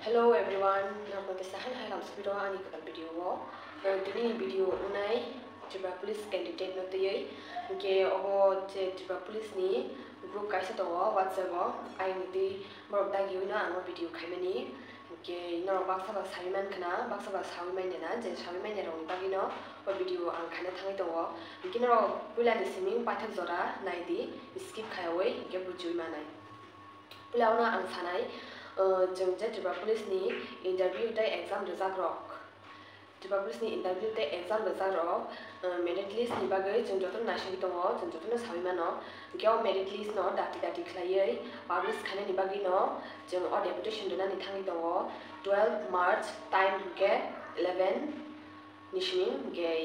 Hello everyone, nama kesahan hai lam sepiro ani kadal video wo. Dini video unai Tripura Police candidate no tiyai ke ogo Tripura Police ni group kaisa to WhatsApp wo ai niti borok dagi una amo video khaimani ke no baksa ba saiman khana baksa ba saiman na je saiman ne rong dagi no o video ang khana thangai to wo kino pula ni siming pathak jora naidi skip khaioi ke bujui manai pulauna ang sanai जों Tripura Police ni interview day exam result rok Tripura Police ni interview day exam result rok merit list ni bagai जों joto nashigi tongo जों joto no sabi mano gyo merit list no dati khlaiei publish khane ni bagai no जों o deputation dona ni thangi tongo 12 March time ke 11 nishmin ge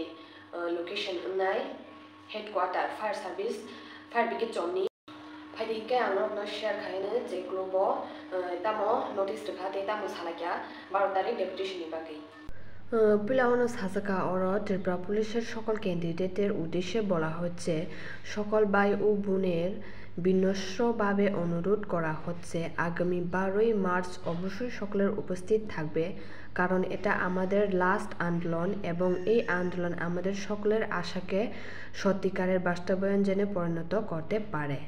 location unai headquarter fire service fire brigade chomni Pagi ke ang no share khaine je group bo tamo notice rakhate tamo salakya 12 tarik deputation ni bagi পুলাওনো সাজাকা ওরা ত্রিপুরা পুলিশের সকল ক্যান্ডিডেটের উদ্দেশ্যে বলা হচ্ছে সকল ভাই ও বোনের বিনম্রভাবে অনুরোধ করা হচ্ছে আগামী 12ই মার্চ অবশ্যই সকলের উপস্থিত থাকবে কারণ এটা আমাদের লাস্ট আন্দোলন এবং এই আন্দোলন আমাদের সকলের আশাকে সত্যিকারের বাস্তবায়নে পরিণত করতে পারে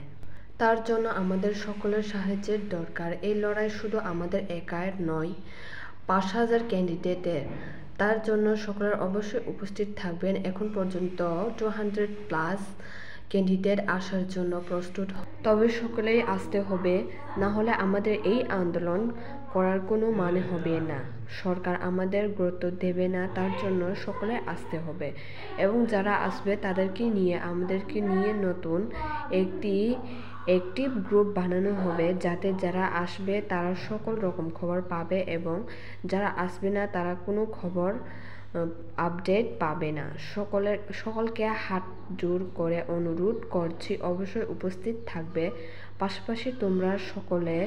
তার জন্য আমাদের সকলের সাহায্যের দরকার এই লড়াই শুধু আমাদের একার নয় 5000 ক্যান্ডিডেটের তার জন্য সকলের অবশ্যই উপস্থিত থাকবেন এখন পর্যন্ত 200 প্লাস ক্যান্ডিডেট আসার জন্য প্রস্তুত তবে সকলেই আসতে হবে না হলে আমাদের এই আন্দোলন করার কোনো মানে হবে না সরকার আমাদের গুরুত্ব দেবে না তার জন্য সকলে আসতে হবে এবং যারা আসবে তাদেরকে নিয়ে আমাদেরকে নিয়ে নতুন একটি অ্যাক্টিভ গ্রুপ বানানো হবে যাতে যারা আসবে তারা সকল রকম খবর পাবে এবং যারা আসবে না তারা কোনো খবর আপডেট পাবে না সকলকে হাত জোর করে অনুরোধ করছি অবশ্যই উপস্থিত থাকবে পাশাপাশি তোমরা সকলে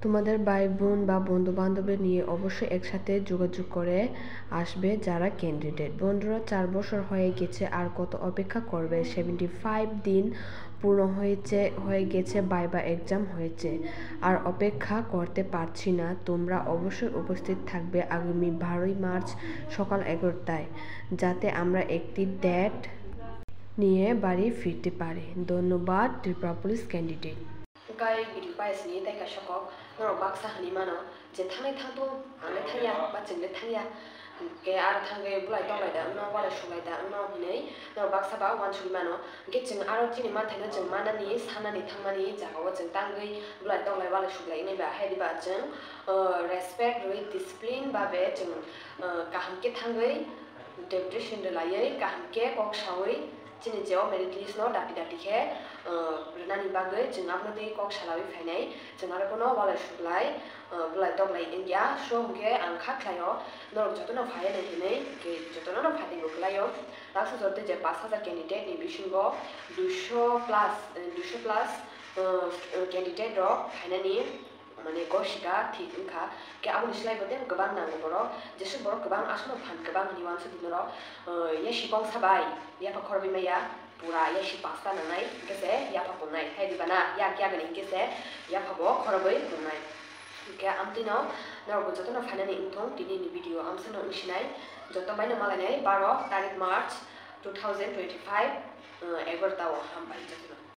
তোমাদের ভাই বোন বা বন্ধু বান্ধবদের নিয়ে অবশ্যই একসাথে যোগাযোগ করে আসবে যারা ক্যান্ডিডেট বন্ধুরা 4 বছর হয়ে গেছে আর কত অপেক্ষা করবে 75 দিন পূর্ণ হয়ে গেছে ভাইবা এক্সাম হয়েছে আর অপেক্ষা করতে পারছি না তোমরা অবশ্যই উপস্থিত থাকবে আগামী 12ই মার্চ সকাল 11টায় যাতে আমরা একটি ডেট নিয়ে বাড়ি ফিরতে পারি ধন্যবাদ Tripura police candidate Guy video bias ni dai ka shoko no baksa hani mano je thangai thangto ane thaya ba jingle thaya ke ar thangai bulai tolai da no wala sholai da no hinai no baksa ba wan chuli mano ke jing aro chini ma thaina jing mana ni sana ni thangmani jago jing tangai bulai tolai wala sholai ni ba hedi ba jing respect with discipline ba be jing kaham ke thangai deputation de laiei kaham ke kok shawai chini jeo merit list no dati khe renani bagai jing apno dei kok salawi phainai jing aro kono wala shuklai bulai toklai india shom ke angkha khlaio nor jotono phai nei hinai ke jotono no phai go khlaio laksa jorte je 5000 candidate ni bishingo 200 plus candidate ro phainani মানে গশিকা ঠিক ইনখা কে আবুল ইসলাই বদেন গোবাং নাঙ্গো বড় যেসব বড় গোবাং আসনো fun গোবাং নিওয়ান সুদিনর ইয়াশি বং সাবাই ইয়াপা খরবি মাইয়া পুরা ইয়াশি pasta নানাই গেছে ইয়াপা বনাই হাই দিবানা ইয়া কিয়া গনি গেছে ইয়াপা ব খরবই বনাই কে আমতিনো নরগো যতন ফাইনানি ইনথং দিনি নি ভিডিও আমসনো ইনশিনাই যত বাইনা মালানাই 12 তারিখ মার্চ 2025 11টাও হামবাই যতন